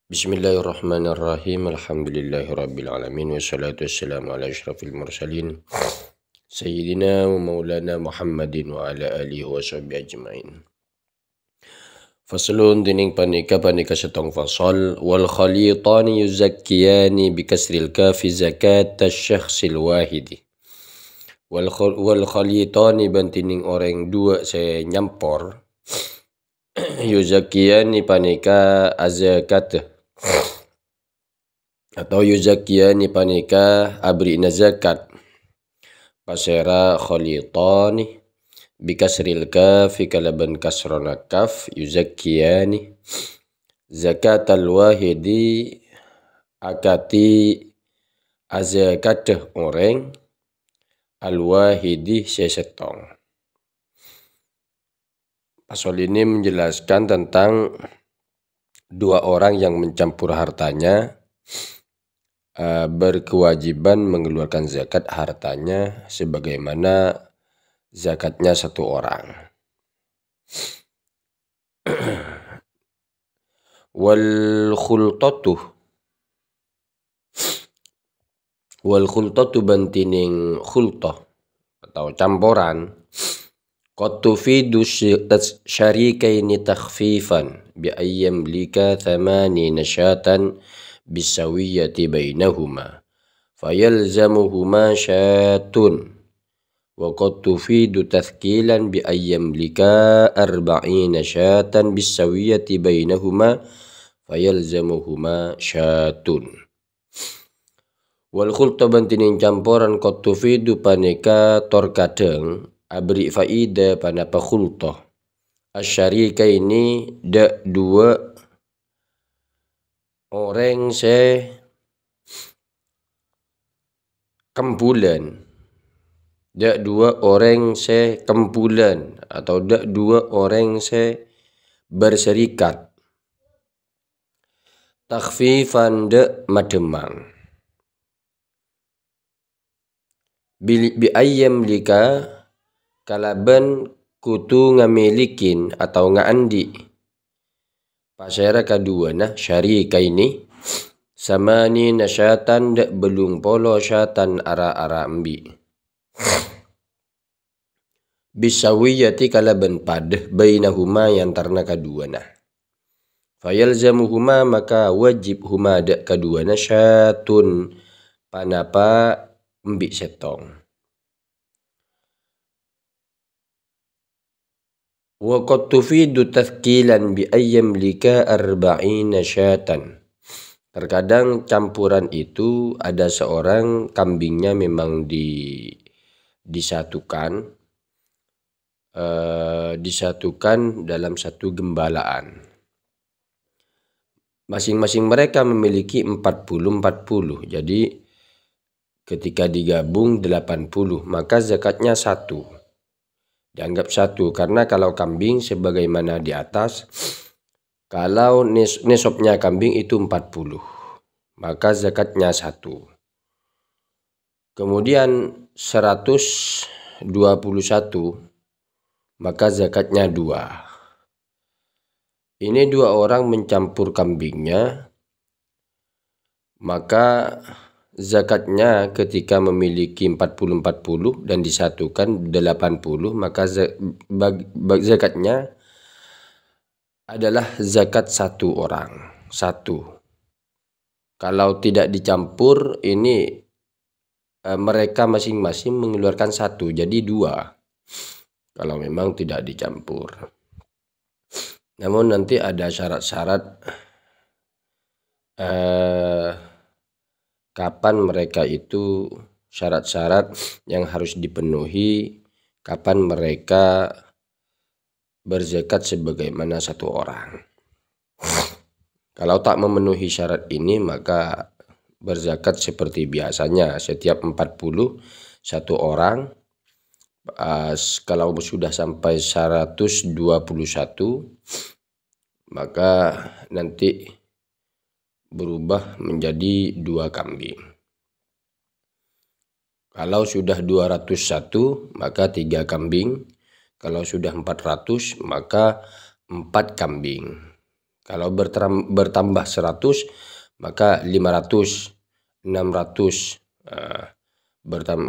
Bismillahirrahmanirrahim. Alhamdulillahirabbil alamin wassalatu wassalamu ala asyrafil mursalin sayyidina wa maulana Muhammadin wa ala alihi wa sahbihi ajmain. Faslun dining panika setong fasal wal khalitani yuzakkiyani bi kasril kafi zakat asy-syakhsil wahidi. Wal khalitani bantining orang dua saya nyampor yuzakkiyani panika azakat atau yuzakkiyani panika abrina zakat pasera khalitani bikasril kafi kalaban kasrona kaf yuzakkiyani zakatal wahidi akati azakat orang al wahidi sesetong. Pasal ini menjelaskan tentang dua orang yang mencampur hartanya berkewajiban mengeluarkan zakat hartanya sebagaimana zakatnya satu orang. Wal khultatu bantining khultah atau campuran qad tufidu syarikaini takhfifan bi ayyam lika thamani nasyatan bisawiyati bainahuma fayalzamuhuma syatun wa qad tufidu tathkilan bi ayyam lika arba'ina syatan bisawiyati bainahuma fayalzamuhuma syatun. Wal khulta bantining campuran qad tufidu paneka torkadeng abri faida panapa khulta asyarika ini dua orang se kempulan dua orang se kempulan atau dua orang se berserikat takhfifan mademang bi ayyam lika kalaban kutu ngamilikin atau ngaandi pasera kedua nah syarika ini samani nasyatan dak belum polo syatan ara ambi bisawiyati kalaban padah bainahuma yang tarna kedua nah fayalzamuhuma maka wajib huma dak kedua nah syatun panapa ambi setong. Wa qad tufidu tathkilan bi ayyam lika arba'ina syatan. Terkadang campuran itu ada seorang kambingnya memang disatukan dalam satu gembalaan. Masing-masing mereka memiliki 40. Jadi ketika digabung 80, maka zakatnya satu. Dianggap satu karena kalau kambing sebagaimana di atas, kalau nisabnya kambing itu 40, maka zakatnya satu. Kemudian 121, maka zakatnya 2. Ini dua orang mencampur kambingnya, maka zakatnya ketika memiliki 40 dan disatukan 80, maka zakatnya adalah zakat satu orang, satu. Kalau tidak dicampur ini mereka masing-masing mengeluarkan satu, jadi 2 kalau memang tidak dicampur. Namun nanti ada syarat-syarat kapan mereka itu syarat-syarat yang harus dipenuhi, kapan mereka berzakat sebagaimana satu orang. Kalau tak memenuhi syarat ini maka berzakat seperti biasanya setiap 40 satu orang. Kalau sudah sampai 121 maka nanti berubah menjadi 2 kambing. Kalau sudah 201 maka 3 kambing. Kalau sudah 400 maka 4 kambing. Kalau bertambah 100 maka 500, 600.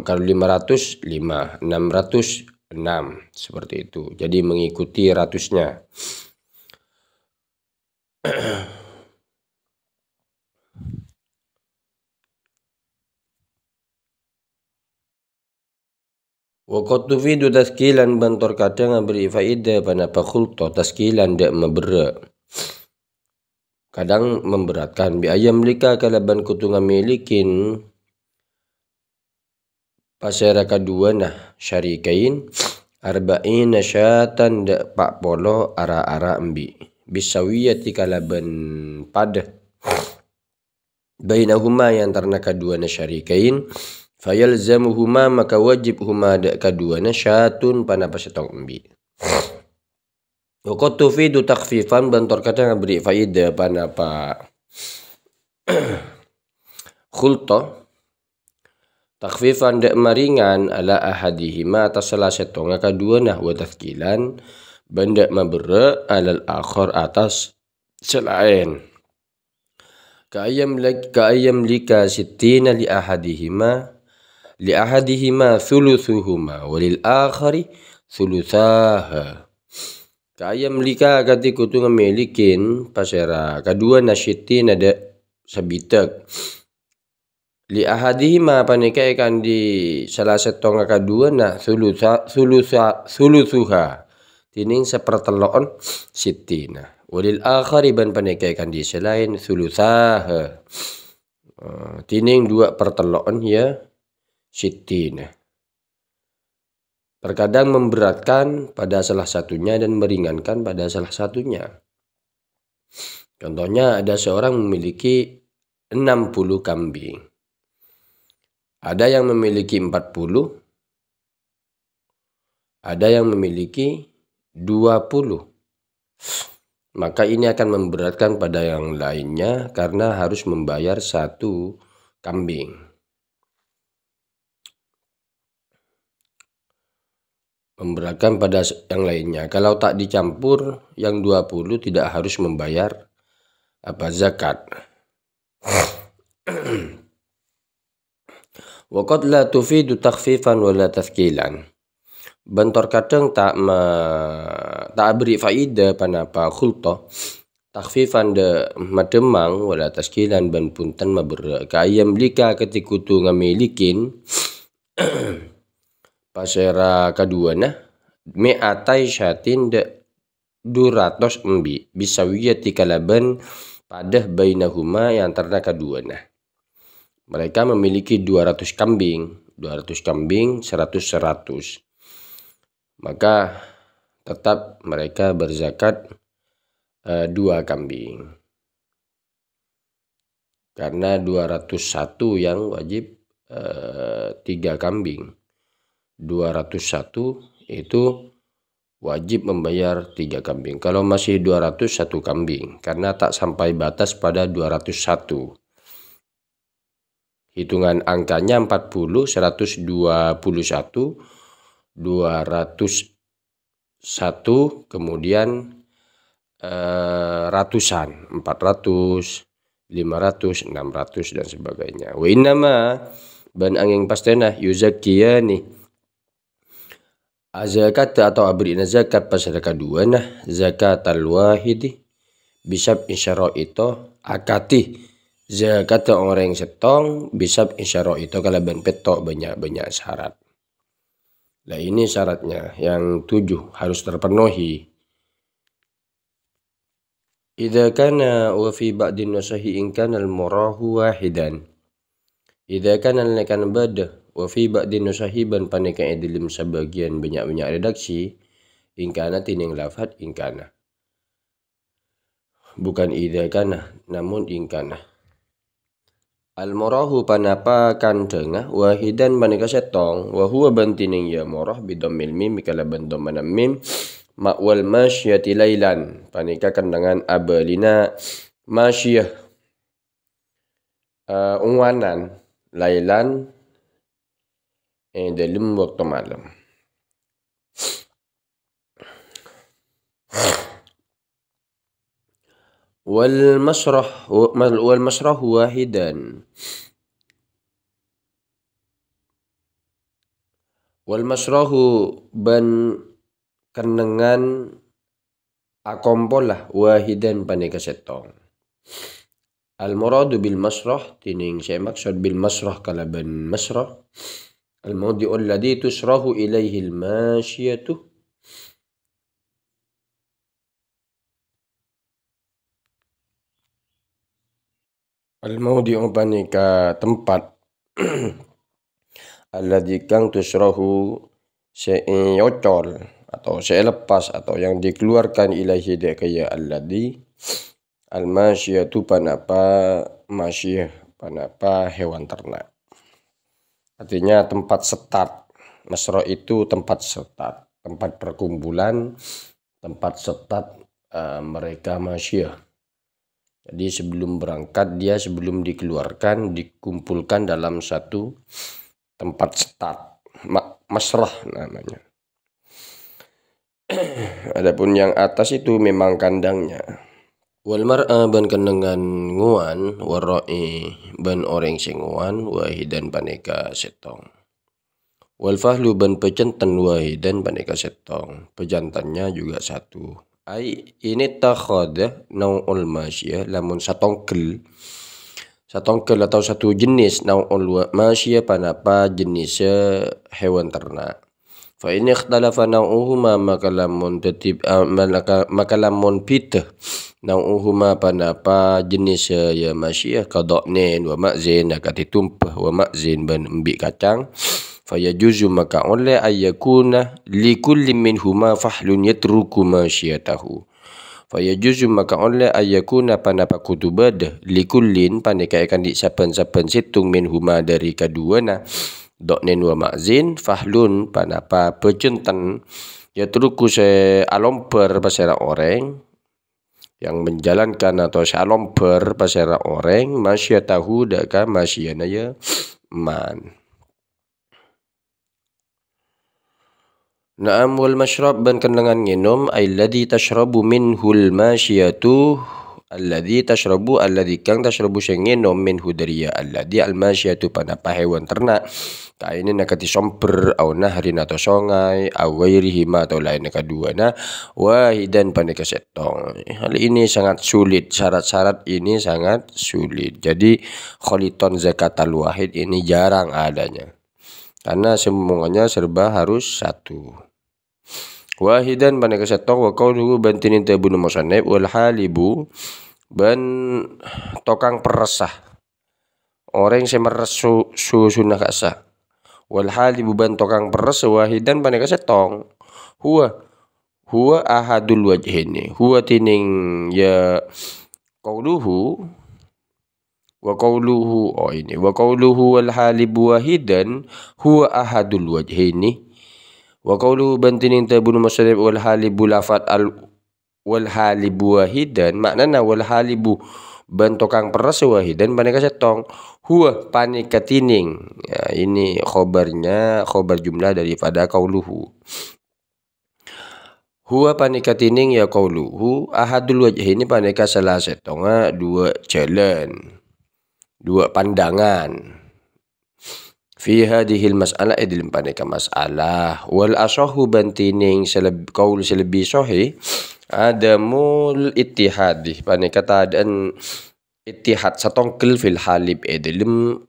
Kalau 500 5, 600 6, seperti itu. Jadi mengikuti ratusnya. Waqad tufidu taskilan bantor kadang beri faedah pada fakulto taskilan dak membera. Kadang memberatkan bi ayam lika kalaban kutunga milikin pasera kedua nah syarikain arba'ina syatan dak pak polo ara-ara embi bisawiyati kalaban pada bainahuma yang antara kedua na syarikain fayalzamuhuma maka wajib huma dak kedua na syatun pana pasetong embi. Waqad tufidu takhfifan bantor kadang beri faedah pana pa khulta takhfifan dak maringan ala ahadihima atas salah satu kedua nah wa tathqilan benda mabera alal akhar atas selain ka'ayam lika sittina li ahadihima thuluthuhuma walil akhari thuluthaha. Ka'ayam lika kati kutu ngemilikin pasera kedua nasyitin ada sabitak li ahadihima panikai kan di salah satu kedua nah thuluthuha tining seperteloon sittina walil akhari ban panikai kan di selain thuluthaha tining 2/3 ya sittina. Terkadang memberatkan pada salah satunya dan meringankan pada salah satunya. Contohnya ada seorang memiliki 60 kambing. Ada yang memiliki 40, ada yang memiliki 20. Maka ini akan memberatkan pada yang lainnya karena harus membayar 1 kambing. Memberatkan pada yang lainnya. Kalau tak dicampur yang 20 tidak harus membayar zakat. Waqad la tufidu takhfifan wala tathqilan. Bentor kadang tak beri faedah panapa khulta takhfifan de mademang wala tathqilan ban punten mabera kayam lika ketikutu ngamilikin pasera kedua nah mi'atai syatin de 200 embi bisawiyati kalaban padah bainahuma yang antara kedua nah. Mereka memiliki 200 kambing 100 maka tetap mereka berzakat 2 kambing karena 201 yang wajib 3 kambing 201 itu wajib membayar 3 kambing. Kalau masih 201 kambing karena tak sampai batas pada 201. Hitungan angkanya 40, 121, 201, kemudian ratusan, 400, 500, 600 dan sebagainya. Wa innama ban angin pastena yuzakkiyani zakat atau abrina zakat pasal kedua nah zakat al-wahidi bisab insyara itu akati zakat orang setong bisab insyara itu kalau ben petok banyak syarat. Nah ini syaratnya yang 7 harus terpenuhi. Idza kana wa fi ba'din nusahi in kana al-murahu wahidan. Idza kana lakan bada wa fi ba'din nusahiban panikai dalam sebagian banyak redaksi ingkana tining lafad ingkana bukan idza kana namun ingkana al-murahu panapa kan tengah wahidan panika setong wa huwa bantining ya murah bidammil mim kalaban dhamma mim ma'wal masyati lailan panika kandangan abalina masyah unwanan lailan dalam waktu malam. wal masrah wahidan. Wal masrahu ban kenengan akompolah wahidan paneka setong. Al muradu bil masrah tining saya maksud bil masrah kalaban masrah al mawdi'u alladhi tusrahu ilaihi al masyiyatu al mawdi'u paneka tempat alladhi kang tusrahu se'yocol atau selepas atau yang dikeluarkan ilaihi kaya alladhi al-masyiyatu panapa masyiyah panapa hewan ternak. Artinya tempat setat. Masra itu tempat setat, tempat perkumpulan, tempat setat mereka masyiyah. Jadi sebelum berangkat dia sebelum dikeluarkan dikumpulkan dalam satu tempat setat, masrah namanya. Adapun yang atas itu memang kandangnya. Wal mar'a ban kenengan nguan warai ban orang sing nguan wahidan paneka setong. Wal fahlu ban pejantan wahidan paneka setong. Pejantannya juga satu. Ai ini takhada nau'ul masyiyah lamun satongkel atau satu jenis nau'ul masyiyah panapa jenisnya hewan ternak. Fa in ikhtalafa nau'uhuma maka lamun pitah nau'uhuma panapa jenis ya masyiyah qada'nin wa ma'zin akati tumpah wa ma'zin ban embi kacang fa yajuzu maka oleh ayyakuna likulli minhuma fahlun yatruku masyiyatahu fa yajuzu maka oleh ayyakuna panapa kutubad likullin paneka akan disapan-sapan situng minhuma dari keduana Da'nin wa ma'zin fahlun panapa pecentan yatruku se alomper pasera orang yang menjalankan atau salomper pasera orang masyiyatahu daka masyiyana ya man. Na'am wal masyrab ban kenangan nginum alladhi tashrabu minhul masyiyatu alladhi kang tashrabu sing nginum minhu dariya alladhi al masyiyatu panapa hewan ternak kainin nakati somper au nahrin atau songai au ghairihi ma atau lain keduana wahidan paneka setong. Hal ini sangat sulit, syarat-syarat ini sangat sulit. Jadi kholiton zakatal wahid ini jarang adanya. Karena semuanya serba harus satu. Wahidan paneka setong wa qauluhu bantinin tabunu musannif wal halibu ban tokang peresah. Orang yang meres susu nakasa. Wal halibu ban tokang peres wahidan paneka setong. Huwa ahadul wajhini. Huwa tining ya qauluhu wa qauluhu wa qauluhu wal halibu wahidan huwa ahadul wajhini. Wa qauluhu bantining tabunu musannif wal halibu lafat al wal halibu wahidan maknana wal halibu ban tokang peres wahidan paneka setong huwa paneka tining ya, ini khobarnya khobar jumlah daripada qauluhu huwa paneka tining ya qauluhu ahadul wajhi ini paneka salah setonga dua jalan dua pandangan fi hadhil mas'alah idil paneka masalah wal asahu bantining qaul selebih sahih adamul ittihadi paneka keadaan ittihad satongkel fil halib dalam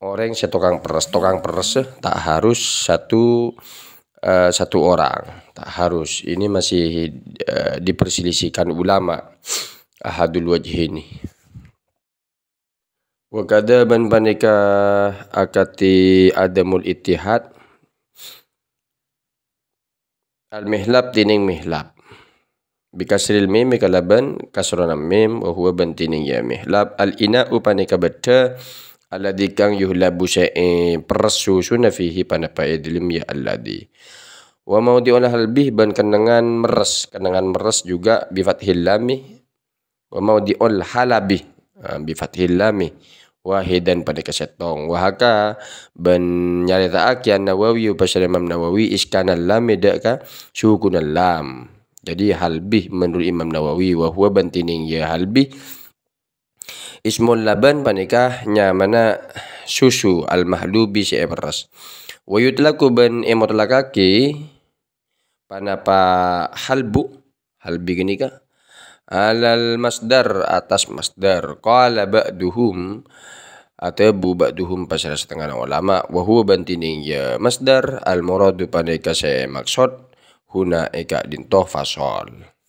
orang setokang peres tak harus satu orang tak harus ini masih diperselisihkan ulama ahadul wajhini wa kadaban paneka akati adamul ittihad al mihlab tining mihlab bikasril mim kalaban kasrana mim wa huwa bantining ya mihlab al ina'u paneka betta alladhi kang yuhlabu syai'i persusuna fihi panapa idlim ya alladhi wa mawdi'ul halbih ban kenangan meres juga bi fathil lami wa mawdi'ul halabi bi fathil lami wahidan paneka setong wahaka ban nyarita akian Nawawi pasal Imam Nawawi iskanal lam daka sukunal lam Jadi halbih menurut Imam Nawawi wa huwa bantining ya halbih ismul laban panikah nyamana susu al mahlubi si beras. Wa yutlaku ban emotlakaki panapa halbi gini kah alal masdar atas masdar qala ba'duhum atau ba'duhum pasal setengah ulama wa huwa bantining ya masdar al muradu panika saya maksud huna eka dintoh fasol.